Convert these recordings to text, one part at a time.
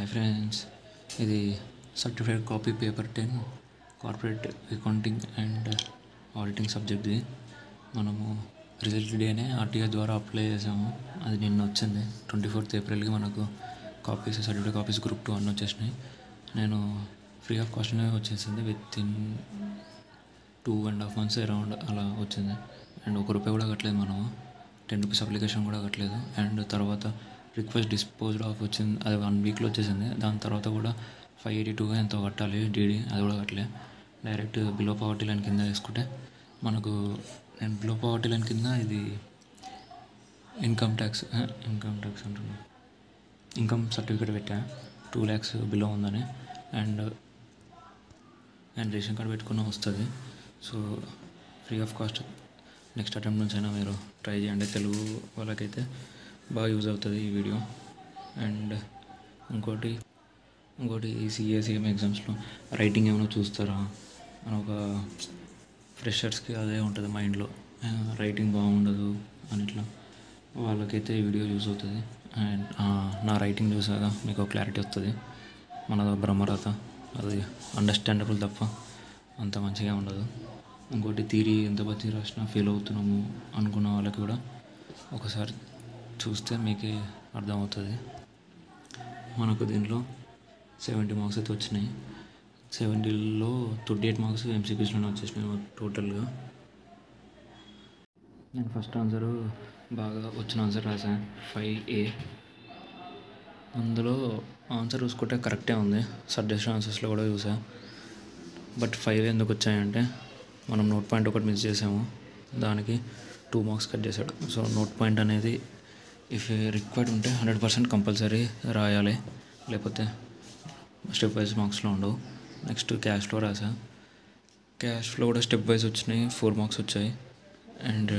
Hi friends, ఇది certified copy paper 10 corporate accounting and auditing సబ్జెక్ట్ది. మనము రిజల్ట్ డేనే ఆర్టీఐ ద్వారా అప్లై చేసాము. అది నిన్న వచ్చింది. 24th ఏప్రిల్కి మనకు కాపీస్, సర్టిఫైడ్ కాపీస్ గ్రూప్ 2 అన్నీ వచ్చేసినాయి. నేను ఫ్రీ ఆఫ్ కాస్ట్నే వచ్చేసింది. విత్ ఇన్ 2.5 months అరౌండ్ అలా వచ్చింది. అండ్ ₹1 కూడా కట్టలేదు. మనము ₹10 అప్లికేషన్ కూడా కట్టలేదు. అండ్ తర్వాత రిక్వెస్ట్ డిస్పోజ్డ్ ఆఫ్ వచ్చింది. అది 1 weekలో వచ్చేసింది. దాని తర్వాత కూడా 582 ఎంతో కట్టాలి డీడీ, అది కూడా కట్టలే. డైరెక్ట్ బిలో పవర్టీ లైన్ కింద వేసుకుంటే మనకు, నేను బిలో పవర్టీ లైన్ కింద ఇది ఇన్కమ్ ట్యాక్స్ అంటున్నాను, ఇన్కమ్ సర్టిఫికేట్ పెట్టా 2 lakhs బిలో ఉందని. అండ్ రేషన్ కార్డ్ పెట్టుకున్న వస్తుంది. So free of cost next attempt నుంచి అయినా మీరు ట్రై చేయండి. తెలుగు వాళ్ళకైతే బాగా యూజ్ అవుతుంది ఈ వీడియో. అండ్ ఇంకోటి ఈ సిఏ ఎగ్జామ్స్లో రైటింగ్ ఏమైనా చూస్తారా అని ఒక ఫ్రెషర్స్కి అదే ఉంటుంది మైండ్లో, రైటింగ్ బాగుండదు అని. ఇట్లా వాళ్ళకైతే ఈ వీడియో యూజ్ అవుతుంది. అండ్ నా రైటింగ్ చూసాక మీకు క్లారిటీ వస్తుంది. మన బ్రహ్మరాత అది అండర్స్టాండబుల్ తప్ప అంత మంచిగా ఉండదు. ఇంకోటి థియరీ ఎంత బతి రాసినా ఫెయిల్ అవుతున్నాము అనుకున్న వాళ్ళకి కూడా ఒకసారి చూస్తే మీకే అర్థమవుతుంది. మనకు దీంట్లో 70 marks అయితే వచ్చినాయి. 70లో 38 marks MCQస్లోనే వచ్చేసినాయి టోటల్గా. నేను ఫస్ట్ ఆన్సరు బాగా వచ్చిన ఆన్సర్ రాశాను, 5A. అందులో ఆన్సర్ చూసుకుంటే కరెక్టే ఉంది. సజెషన్ ఆన్సర్స్లో కూడా చూసా. బట్ 5 ఎందుకు వచ్చాయంటే మనం నోట్ పాయింట్ ఒకటి మిస్ చేసాము. దానికి 2 marks కట్ చేశాడు. సో నోట్ పాయింట్ అనేది ఇఫ్ రిక్వైర్డ్ ఉంటే 100% కంపల్సరీ రాయాలి, లేకపోతే స్టెప్ వైజ్ మార్క్స్లో ఉండవు. నెక్స్ట్ క్యాష్ ఫ్లో రాసా. క్యాష్ ఫ్లో కూడా స్టెప్ వైజ్ వచ్చినాయి, 4 marks వచ్చాయి. అండ్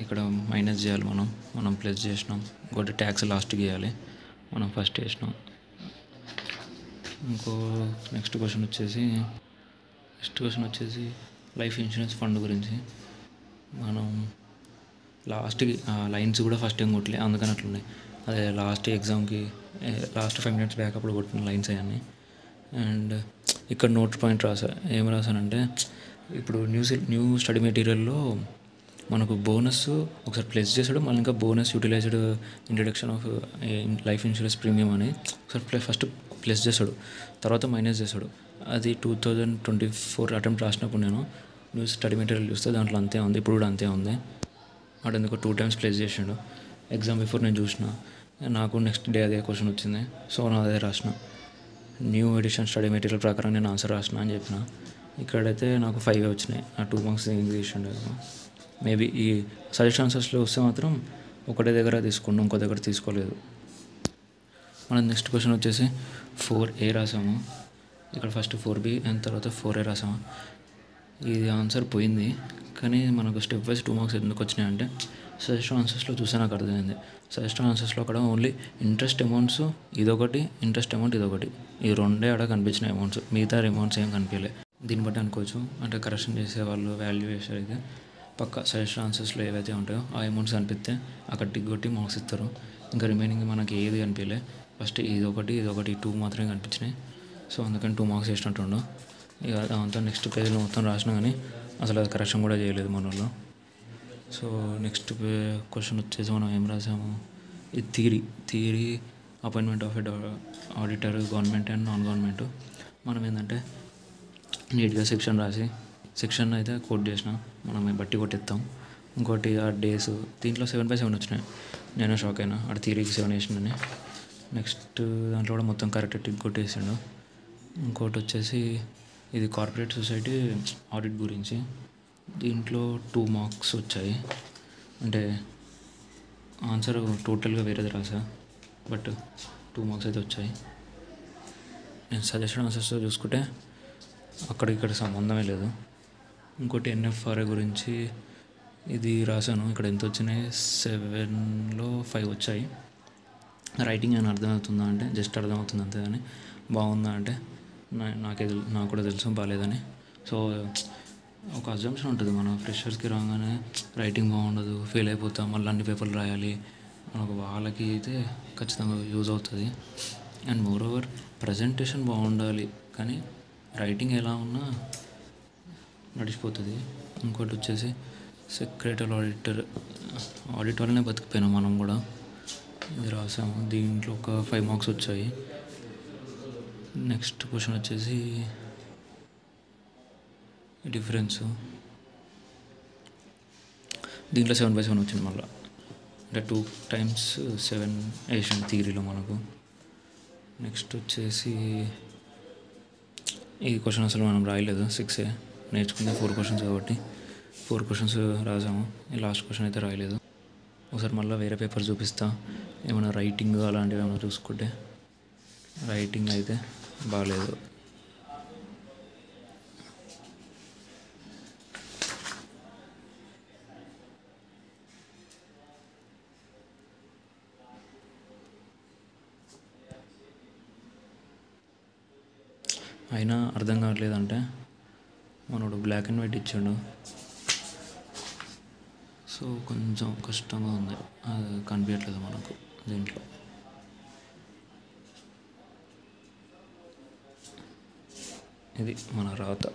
ఇక్కడ మైనస్ చేయాలి, మనం ప్లస్ చేసినాం. ఇంకోటి ట్యాక్స్ లాస్ట్కి వేయాలి, మనం ఫస్ట్ వేసినాం. నెక్స్ట్ క్వశ్చన్ వచ్చేసి లైఫ్ ఇన్సూరెన్స్ ఫండ్ గురించి. మనం లాస్ట్కి లైన్స్ కూడా ఫస్ట్ ఏం కొట్టలే, అందుకని అట్లున్నాయి. అదే లాస్ట్ ఎగ్జామ్కి లాస్ట్ 5 minutes బ్యాక్ అప్పుడు కొట్టిన లైన్స్ అవన్నీ. అండ్ ఇక్కడ నోట్ పాయింట్ ఏం రాశానంటే, ఇప్పుడు న్యూ స్టడీ మెటీరియల్లో మనకు బోనస్ ఒకసారి ప్లస్ చేసాడు, మళ్ళీ ఇంకా bonus utilised introduction of life insurance premium అని ఒకసారి ఫస్ట్ ప్లస్ చేశాడు, తర్వాత మైనస్ చేశాడు. అది 2024 అటెంప్ట్ రాసినప్పుడు నేను న్యూ స్టడీ మెటీరియల్ చూస్తే దాంట్లో అంతే ఉంది. ఇప్పుడు కూడా అంతే ఉంది. వాడు ఎందుకో 2 times ప్లస్ చేసాడు. ఎగ్జామ్ బిఫోర్ నేను చూసిన, నాకు నెక్స్ట్ డే అదే క్వశ్చన్ వచ్చింది. సో నేను అదే రాసిన, న్యూ ఎడిషన్ స్టడీ మెటీరియల్ ప్రకారం నేను ఆన్సర్ రాసిన అని చెప్పిన. ఇక్కడైతే నాకు 5 వచ్చినాయి. ఆ 2 marks తీసిండు. మేబీ ఈ సజెషన్ ఆన్సర్స్లో వస్తే మాత్రం ఒకటే దగ్గర తీసుకున్నాం, ఇంకో దగ్గర తీసుకోలేదు. మనం నెక్స్ట్ క్వశ్చన్ వచ్చేసి 4A రాసాము. ఇక్కడ ఫస్ట్ 4B అండ్ తర్వాత 4A రాసాము. ఇది ఆన్సర్ పోయింది, కానీ మనకు స్టెప్ వైజ్ 2 marks ఎందుకు వచ్చినాయంటే సజెషన్ ఆన్సర్స్లో చూస్తే నాకు అర్థమైంది. సజెషన్ ఆన్సర్స్లో అక్కడ ఓన్లీ ఇంట్రెస్ట్ అమౌంట్స్ ఇదొకటి, ఇంట్రెస్ట్ అమౌంట్ ఇదొకటి, ఈ రెండే అక్కడ కనిపించిన అమౌంట్స్, మిగతా అమౌంట్స్ ఏం కనిపించలే. దీన్ని బట్టి అనుకోవచ్చు అంటే కరెక్షన్ చేసే వాళ్ళు, వాల్యూ వేసేది పక్క సజెషన్ ఆన్సర్స్లో ఏవైతే ఉంటాయో ఆ అమౌంట్స్ కనిపిస్తే అక్కడ టిక్ కొట్టి మార్క్స్ ఇస్తారు. ఇంకా రిమైనింగ్ మనకి ఏది కనిపించలే. ఫస్ట్ ఇదొకటి 2 మాత్రమే కనిపించినాయి. సో అందుకని 2 marks వేసినట్టుండు. ఇక దాంతో నెక్స్ట్ పేజ్లో మొత్తం రాసినా కానీ అసలు అది కరెక్షన్ కూడా చేయలేదు మన వాళ్ళు. సో నెక్స్ట్ క్వశ్చన్ వచ్చేసి మనం ఏం రాసాము, ఇది theory appointment of auditor government and non government. మనం ఏంటంటే నీట్గా సెక్షన్ అయితే కోట్ చేసిన, మనం బట్టి కొట్టిస్తాం. ఇంకోటి ఆ డేస్, దీంట్లో 7/7 వచ్చినాయి. నేను షాక్ అయినా, ఆడ థియరీకి 7 వేసిందని. నెక్స్ట్ దాంట్లో కూడా మొత్తం కరెక్ట్ టిక్ కొట్టేసిండు. ఇంకోటి వచ్చేసి ఇది కార్పొరేట్ సొసైటీ ఆడిట్ గురించి. దీంట్లో 2 marks వచ్చాయి. అంటే ఆన్సర్ టోటల్గా వేరేది రాసా, బట్ 2 marks అయితే వచ్చాయి. నేను సజెషన్ ఆన్సర్స్తో చూసుకుంటే అక్కడిక్కడ సంబంధమే లేదు. ఇంకోటి NFRA గురించి ఇది రాశాను. ఇక్కడ ఎంత వచ్చినాయి, 7లో 5 వచ్చాయి. రైటింగ్ అని అర్థమవుతుందా అంటే జస్ట్ అర్థమవుతుంది అంతే, కానీ బాగుందా అంటే నాకు కూడా తెలుసు బాగాలేదని. సో ఒక అజంప్షన్ ఉంటుంది మన ఫ్రెషర్స్కి రాగానే, రైటింగ్ బాగుండదు, ఫెయిల్ అయిపోతాం, మళ్ళీ అన్ని పేపర్లు రాయాలి, మనకు వాళ్ళకి అయితే ఖచ్చితంగా యూజ్ అవుతుంది. అండ్ మోర్ ఓవర్ ప్రజెంటేషన్ బాగుండాలి, కానీ రైటింగ్ ఎలా ఉన్నా నడిచిపోతుంది. ఇంకోటి వచ్చేసి సెక్రటరీ ఆడిట్ వల్లనే బతికిపోయినాం మనం కూడా. ఇది రాసాము, దీంట్లో ఒక 5 మార్క్స్ వచ్చాయి. నెక్స్ట్ క్వశ్చన్ వచ్చేసి డిఫరెన్స్. దీంట్లో 7/7 వచ్చింది మళ్ళీ, అంటే 2 times 7 వేసాను థియరీలో మనకు. నెక్స్ట్ వచ్చేసి ఈ క్వశ్చన్ అసలు మనం రాయలేదు, 6 నేర్చుకుందే 4 క్వశ్చన్స్ కాబట్టి 4 క్వశ్చన్స్ రాసాము. ఈ లాస్ట్ క్వశ్చన్ అయితే రాయలేదు. ఒకసారి మళ్ళీ వేరే పేపర్ చూపిస్తా, ఏమైనా రైటింగ్ అలాంటివి ఏమైనా చూసుకుంటే. రైటింగ్ అయితే బాగాలేదు. అయినా అర్థం కావట్లేదంటే మనోడు బ్లాక్ అండ్ వైట్ ఇచ్చాడు, సో కొంచెం కష్టంగా ఉంది, అది కనిపించట్లేదు మనకు దీంట్లో. ఇది మన రాత.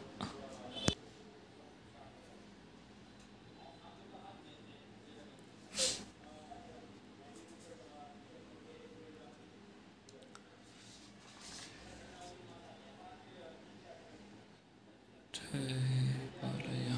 బాలయ్య.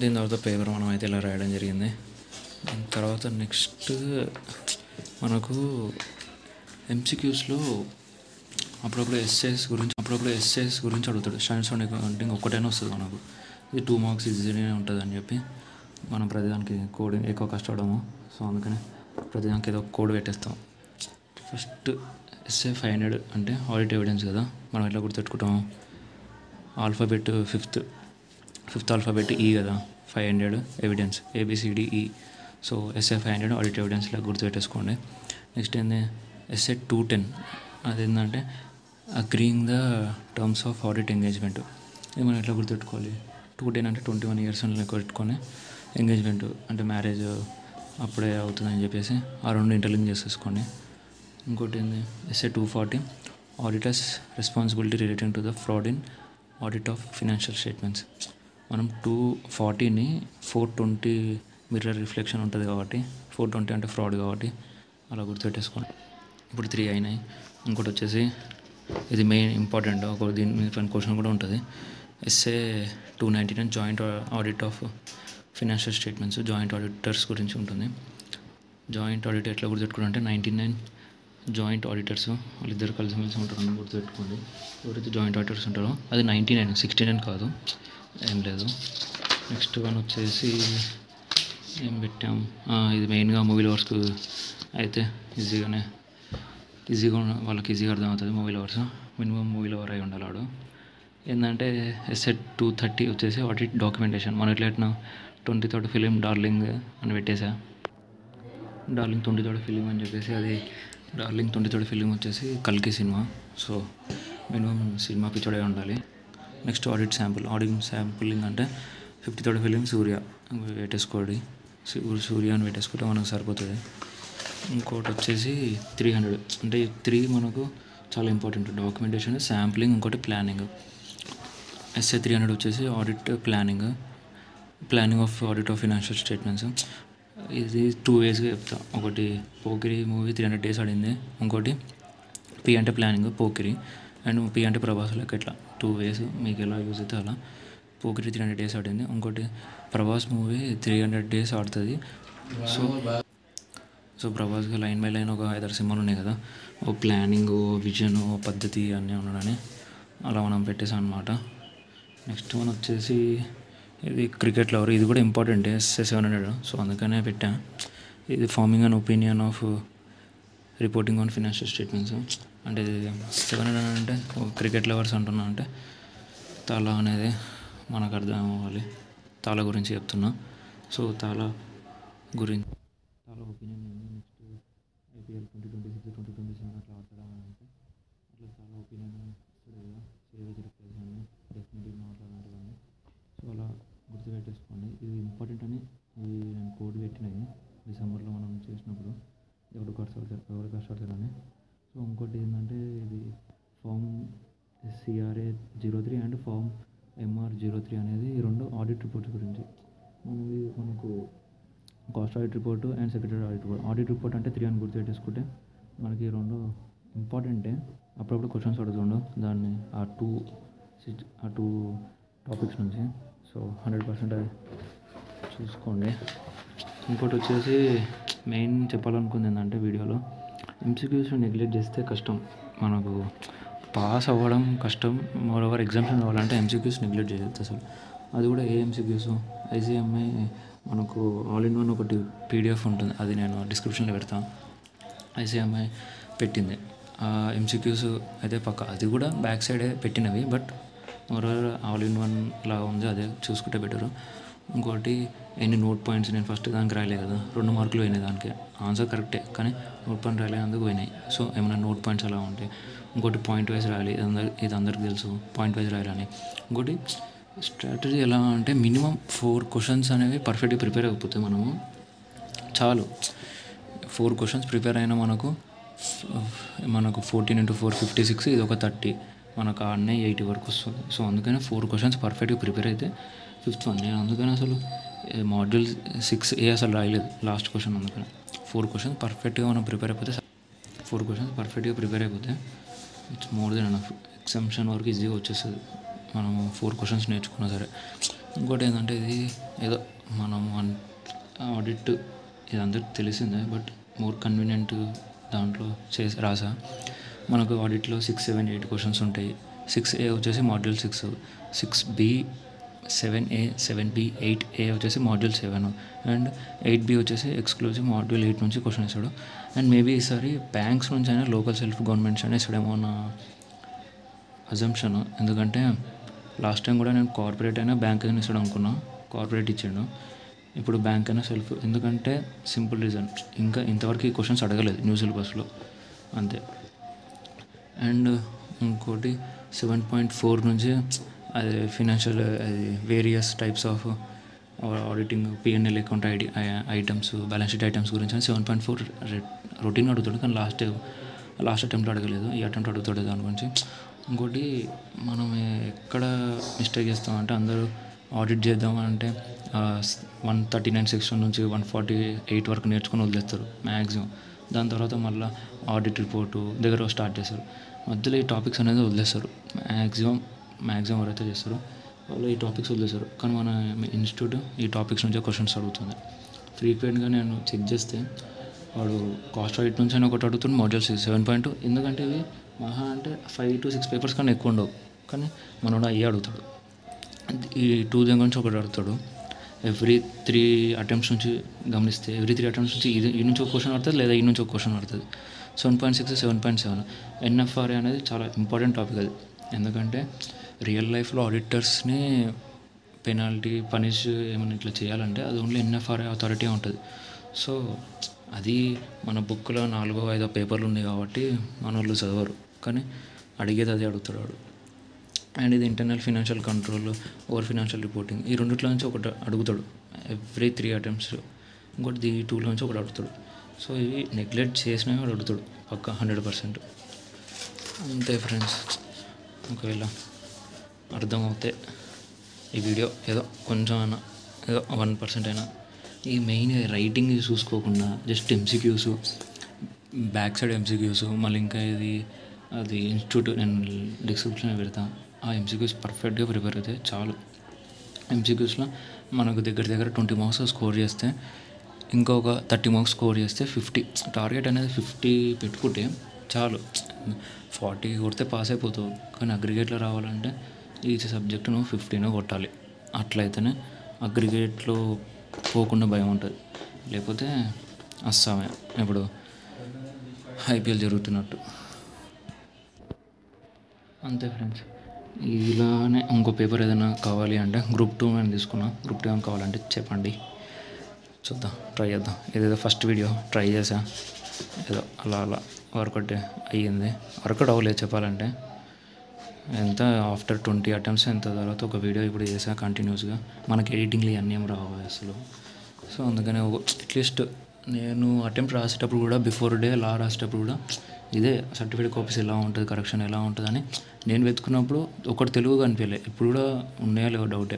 దీని తర్వాత పేపర్ మనం అయితే ఇలా రాయడం జరిగింది. దాని తర్వాత నెక్స్ట్ మనకు ఎంసీక్యూస్లో అప్పుడప్పుడు ఎస్ఏస్ గురించి అడుగుతాడు. స్టాండర్డ్స్ అండ్ అకౌంటింగ్ ఒక్కటైనా వస్తుంది మనకు. ఇది 2 మార్క్స్ ఈజీగానే ఉంటుంది అని చెప్పి మనం ప్రతిదానికి కోడింగ్ ఎక్కువ కష్టపడము. సో అందుకని ప్రతిదానికి ఏదో ఒక కోడ్ పెట్టేస్తాం. ఫస్ట్ ఎస్ఏ 500 అంటే ఆడిట్ ఎవిడెన్స్ కదా, మనం ఎట్లా గుర్తుపెట్టుకుంటాం, ఆల్ఫాబెట్ ఫిఫ్త్ ఆల్ఫాబెట్ ఈ కదా, 500 evidence ABCDE. So SA 500 audit evidence ఇలా గుర్తుపెట్టేసుకోండి. నెక్స్ట్ ఏంది ఎస్ఏ 210, అదేంటంటే agreeing the terms of audit engagement. ఇది మనం ఎట్లా గుర్తుపెట్టుకోవాలి, 210 అంటే 21 years అని లెక్క పెట్టుకొని, ఎంగేజ్మెంట్ అంటే మ్యారేజ్ అప్పుడే అవుతుందని చెప్పేసి ఆ రెండు ఇంటర్లింక్ చేసేసుకోండి. ఇంకోటి ఏంది SA 240 auditors responsibility relating to the fraud in audit of financial statements. మనం 240ని 420 మిర్రర్ రిఫ్లెక్షన్ ఉంటుంది కాబట్టి 420 అంటే ఫ్రాడ్ కాబట్టి అలా గుర్తుపెట్టేసుకోండి. ఇప్పుడు 3 అయినాయి. ఇంకోటి వచ్చేసి ఇది మెయిన్ ఇంపార్టెంట్, ఒక దీని మీద క్వశ్చన్ కూడా ఉంటుంది. SA 299 joint audit of financial statements, joint auditors గురించి ఉంటుంది. జాయింట్ ఆడిట్ ఎట్లా గుర్తుపెట్టుకోవాలంటే 99 జాయింట్ ఆడిటర్స్, వాళ్ళిద్దరు కలిసిమెలిసి ఉంటారని గుర్తుపెట్టుకోండి. ఎవరైతే జాయింట్ ఆడిటర్స్ ఉంటారో అది 99, 69 కాదు, ఏం లేదు. నెక్స్ట్ వన్ వచ్చేసి ఏం పెట్టాం, ఇది మెయిన్గా మూవీ లవర్స్కు అయితే ఈజీగా వాళ్ళకి ఈజీగా అర్థమవుతుంది. Movie lovers minimum movie lover అయి ఉండాలి వాడు. ఏంటంటే ఎస్ఏ 230 వచ్చేసి ఆడిట్ డాక్యుమెంటేషన్. మనం ఎట్లా పెట్టినా 23rd ఫిలిం డార్లింగ్ అని పెట్టేసా, డార్లింగ్ 23rd ఫిలిం అని చెప్పేసి, అది డార్లింగ్ 23rd ఫిలిం వచ్చేసి కల్కి సినిమా. సో మినిమం సినిమా పిచ్చోడే ఉండాలి. నెక్స్ట్ ఆడిట్ శాంపులింగ్ అంటే 53rd ఫిలిం సూర్య పెట్టేసుకోండి, సూర్య అని పెట్టేసుకుంటే మనకు సరిపోతుంది. ఇంకోటి వచ్చేసి 300 అంటే 3 మనకు చాలా ఇంపార్టెంట్, డాక్యుమెంటేషన్, శాంప్లింగ్, ఇంకోటి ప్లానింగ్. ఎస్ఏ 300 వచ్చేసి audit planning of audit of financial statements. ఇది 2 waysగా చెప్తా. ఒకటి పోకిరి మూవీ 300 days ఆడింది, ఇంకోటి పి అంటే ప్లానింగ్ పోకిరి, అండ్ పి అంటే ప్రభాస్ లెక్క. ఇట్లా 2 ways మీకు ఎలా యూజ్ అయితే అలా. పోకిరి 300 days ఆడింది, ఇంకోటి ప్రభాస్ మూవీ 300 days ఆడుతుంది. సో ప్రభాస్గా లైన్ బై లైన్ ఒక 5-6 సినిమాలు ఉన్నాయి కదా, ఓ ప్లానింగ్, ఓ విజన్, ఓ పద్ధతి అన్నీ ఉన్నాడని అలా మనం పెట్టేసాం అనమాట. నెక్స్ట్ వన్ వచ్చేసి ఇది క్రికెట్ లవర్, ఇది కూడా ఇంపార్టెంట్, ఎస్ఏ 700. సో అందుకనే పెట్టా. ఇది farming an opinion of reporting on financial statements. అంటే 700 అంటే క్రికెట్ లవర్స్ అంటున్నా అంటే తాలా అనేది మనకు అర్థం అవ్వాలి. తాలా గురించి చెప్తున్నా. సో తాలా గురించి తాలా ఒపీనియన్ ఏంది, నెక్స్ట్ IPL 2026 2027 అట్లా ఆడతాడా అంటే అట్లా చాలా ఒపీనియన్ ఇస్తాడు కదా, సేవ్ రిప్లేస్ అని డెఫినెట్లీ మాట్లాడాలని. సో అలా గుర్తుపెట్టేసుకోండి. ఇది ఇంపార్టెంట్ అని ఇది నేను కోడ్ పెట్టినవి డిసెంబర్లో మనం చేసినప్పుడు ఎవరు కష్టపడతారని. సో ఇంకోటి ఏంటంటే ఇది form CRA 03 and form MR 03 అనేది ఈ రెండు ఆడిట్ రిపోర్ట్స్ గురించి. మనకు cost audit report and secretary audit report. Audit report అంటే 3 అని గుర్తుపెట్టేసుకుంటే మనకి ఈ రెండు ఇంపార్టెంటే. అప్పుడప్పుడు క్వశ్చన్స్ అడుగుతుండో దాన్ని ఆ టూ టాపిక్స్ నుంచి. సో 100% అది చూసుకోండి. ఇంకోటి వచ్చేసి మెయిన్ చెప్పాలనుకుంది ఏంటంటే వీడియోలో MCQs నెగ్లెక్ట్ చేస్తే కష్టం, మనకు పాస్ అవ్వడం కష్టం. మోరోవర్ ఎగ్జామ్షన్ అవ్వాలంటే MCQs నెగ్లెక్ట్ చేయొద్దు అసలు. అది కూడా ఏ MCQs ICMI మనకు ఆల్ ఇన్ వన్ ఒకటి PDF ఉంటుంది, అది నేను డిస్క్రిప్షన్లో పెడతాను. ICMI పెట్టింది MCQs అయితే పక్క, అది కూడా బ్యాక్ సైడే పెట్టినవి. But moreover all in one లాగా ఉంది, అదే చూసుకుంటే బెటరు. ఇంకోటి ఎన్ని నోట్ పాయింట్స్, నేను ఫస్ట్ దానికి రాయలే కదా, 2 మార్కులు పోయినాయి దానికి. ఆన్సర్ కరెక్టే కానీ నోట్ పాయింట్ రాయలేనందుకు పోయినాయి. సో ఏమైనా నోట్ పాయింట్స్ అలా ఉంటాయి. ఇంకోటి పాయింట్ వైజ్ రాయాలి, ఇది అందరికి తెలుసు పాయింట్ వైజ్ రాయాలని. ఇంకోటి స్ట్రాటజీ ఎలా అంటే మినిమం 4 క్వశ్చన్స్ అనేవి పర్ఫెక్ట్గా ప్రిపేర్ అయిపోతే మనము చాలు. 4 క్వశ్చన్స్ ప్రిపేర్ అయినా మనకు 14 × 4 56, ఇది ఒక 30, మనకు ఆడనే 80 వరకు వస్తుంది. సో అందుకని 4 క్వశ్చన్స్ పర్ఫెక్ట్గా ప్రిపేర్ అయితే 5th వన్. నేను అందుకని అసలు మాడ్యూల్ 6A అసలు రాయలేదు లాస్ట్ క్వశ్చన్. అందుకని 4 క్వశ్చన్స్ పర్ఫెక్ట్గా మనం ప్రిపేర్ అయిపోతే 4 క్వశ్చన్స్ పర్ఫెక్ట్గా ప్రిపేర్ అయిపోతే it's more than enough. Exemption వరకు ఈజీగా వచ్చేస్తుంది మనం 4 క్వశ్చన్స్ నేర్చుకున్నా సరే. ఇంకోటి ఏంటంటే ఇది ఏదో మనం ఆడిట్ ఇది అందరికి తెలిసిందే, బట్ మోర్ కన్వీనియంట్ దాంట్లో రాసా. మనకు ఆడిట్లో 6, 7, 8 క్వశ్చన్స్ ఉంటాయి. 6A వచ్చేసి module 6, 6B 7A 7B 8A వచ్చేసి మాడ్యూల్ 7 అండ్ 8B వచ్చేసి ఎక్స్క్లూజివ్ మాడ్యూల్ 8 నుంచి క్వశ్చన్ ఇస్తాడు. అండ్ మేబీ ఈసారి బ్యాంక్స్ నుంచి అయినా లోకల్ సెల్ఫ్ గవర్నమెంట్స్ అయినా ఇస్తాడేమో నా అజంప్షన్. ఎందుకంటే లాస్ట్ టైం కూడా నేను కార్పొరేట్ అయినా బ్యాంక్ అయినా ఇస్తాడు అనుకున్నా, కార్పొరేట్ ఇచ్చాడు. ఇప్పుడు బ్యాంక్ అయినా సెల్ఫ్, ఎందుకంటే సింపుల్ రీజన్, ఇంకా ఇంతవరకు ఈ క్వశ్చన్స్ అడగలేదు న్యూ సిలబస్లో అంతే. అండ్ ఇంకోటి 7.4 నుంచి అది ఫినాన్షియల్ అది various types of auditing, P&L account items, balance sheet items గురించి 7.4 రొటీన్ అడుగుతాడు. కానీ లాస్ట్ అటెంప్ట్లో అడగలేదు, ఈ అటెంప్ట్ అడుగుతాడు దాని గురించి. ఇంకోటి మనం ఎక్కడ మిస్టేక్ చేస్తామంటే అందరూ ఆడిట్ చేద్దామంటే 139 సెక్షన్ నుంచి 148 వరకు నేర్చుకొని వదిలేస్తారు మ్యాక్సిమం. దాని తర్వాత మళ్ళీ ఆడిట్ రిపోర్టు దగ్గర స్టార్ట్ చేస్తారు. మధ్యలో ఈ టాపిక్స్ అనేది వదిలేస్తారు. మ్యాక్సిమం ఎవరైతే చేస్తారో వాళ్ళు ఈ టాపిక్స్ వదిలేస్తారు. కానీ మన ఇన్స్టిట్యూట్ ఈ టాపిక్స్ నుంచే క్వశ్చన్స్ అడుగుతుంది ఫ్రీక్వెంట్గా. నేను చెక్ చేస్తే వాడు కాస్ట్ ఆడిట్ నుంచి అయినా ఒకటి అడుగుతుంది, మాడ్యూల్ 7.2. ఎందుకంటే ఇవి మహా అంటే 5 to 6 పేపర్స్ కన్నా ఎక్కువ ఉండవు, కానీ మనోడు అయ్యే అడుగుతాడు. ఈ 2 దగ్గర నుంచి ఒకటి అడుగుతాడు. ఎవ్రీ 3 అటెంప్ట్స్ నుంచి గమనిస్తే ఎవ్రీ 3 అటెంప్ట్స్ నుంచి ఈ నుంచి ఒక క్వశ్చన్ పడుతుంది, లేదా ఈ నుంచి ఒక క్వశ్చన్ పడుతుంది. 7.6 7.7 NFRA అనేది చాలా ఇంపార్టెంట్ టాపిక్ అది. ఎందుకంటే రియల్ లైఫ్లో ఆడిటర్స్ని పనిష్ ఏమైనా ఇట్లా చేయాలంటే అది ఓన్లీ NFRA అథారిటీ ఉంటుంది. సో అది మన బుక్లో 4 5 పేపర్లు ఉన్నాయి కాబట్టి మన వాళ్ళు చదవరు, కానీ అడిగేది అదే అడుగుతాడు వాడు. అండ్ ఇది internal financial control, over financial reporting, ఈ రెండిట్లో నుంచి ఒకటి అడుగుతాడు ఎవ్రీ 3 అటెంప్ట్స్. ఇంకోటి ఈ 2 నుంచి ఒకటి అడుగుతాడు. సో ఇవి నెగ్లెక్ట్ చేసినవి వాడు అడుగుతాడు పక్క 100%. అంతే ఫ్రెండ్స్. ఒకవేళ అర్థమవుతే ఈ వీడియో ఏదో కొంచెం అయినా ఏదో 1% అయినా ఈ మెయిన్ రైటింగ్ చూసుకోకుండా just MCQs, back side MCQs, మళ్ళీ ఇంకా అది ఇన్స్టిట్యూట్ నేను డిస్క్రిప్షన్లో పెడతాను. ఆ MCQs పర్ఫెక్ట్గా ప్రిపేర్ అయితే చాలు. MCQస్లో మనకు దగ్గర 20 మార్క్స్ స్కోర్ చేస్తే ఇంకొక 30 మార్క్స్ స్కోర్ చేస్తే 50. టార్గెట్ అనేది 50 పెట్టుకుంటే చాలు. 40 కొడితే పాస్ అయిపోతావు, కానీ అగ్రిగేట్లో రావాలంటే ఈచ్ సబ్జెక్టు నువ్వు 15 కొట్టాలి. అట్లయితేనే అగ్రిగేట్లో పోకుండా భయం ఉంటుంది, లేకపోతే అస్సామే. ఇప్పుడు ఐపీఎల్ జరుగుతున్నట్టు. అంతే ఫ్రెండ్స్. ఇలానే ఇంకో పేపర్ ఏదైనా కావాలి అంటే గ్రూప్ 2 అని తీసుకున్నా. గ్రూప్ 2 ఏమైనా కావాలంటే చెప్పండి, చూద్దాం, ట్రై చేద్దాం. ఏదేదో ఫస్ట్ వీడియో ట్రై చేసా, ఏదో అలా అలా వర్కౌట్ అయ్యింది. వర్కౌట్ అవ్వలేదు చెప్పాలంటే. ఎంత ఆఫ్టర్ 20 అటెంప్ట్స్ ఎంత తర్వాత ఒక వీడియో ఇప్పుడు చేసా కంటిన్యూస్గా. మనకి ఎడిటింగ్లు ఇవన్నీ ఏం రావు అసలు. సో అందుకనే అట్లీస్ట్ నేను అటెంప్ట్ రాసేటప్పుడు కూడా బిఫోర్ డే లా రాసేటప్పుడు కూడా ఇదే సర్టిఫికేట్ కాపీస్ ఎలా ఉంటుంది, కరెక్షన్ ఎలా ఉంటుందని నేను వెతుకున్నప్పుడు ఒకటి తెలుగు కనిపించలేదు. ఇప్పుడు కూడా ఉన్నాయో లేవో డౌటే.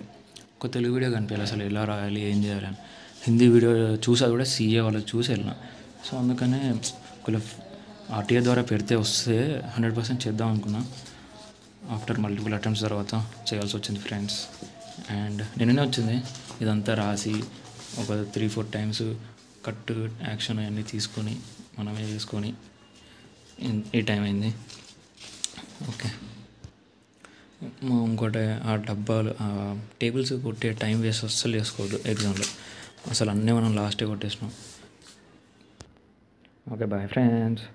ఒక తెలుగు వీడియో కనిపించాలి అసలు ఎలా రాయాలి ఏం చేయాలని. హిందీ వీడియో చూసా కూడా సీఏ వాళ్ళకి చూసి వెళ్ళిన. సో అందుకనే ఒకవేళ ఆర్టీఏ ద్వారా పెడితే వస్తే 100% చేద్దాం అనుకున్నా. ఆఫ్టర్ మల్టిపుల్ అటెంప్ట్స్ తర్వాత చేయాల్సి వచ్చింది ఫ్రెండ్స్. అండ్ నిన్ననే వచ్చింది. ఇదంతా రాసి ఒక 3-4 టైమ్స్ కట్ యాక్షన్ అవన్నీ తీసుకొని మనమే చేసుకొని ఈ టైం అయింది. ఓకే, ఇంకోటి ఆ డబ్బాలు టేబుల్స్ కొట్టే టైం వేస్ట్ అస్సలు చేసుకోవద్దు ఎగ్జామ్లో. అసలు అన్నీ మనం లాస్టే కొట్టేసినాం. Okay, bye friends.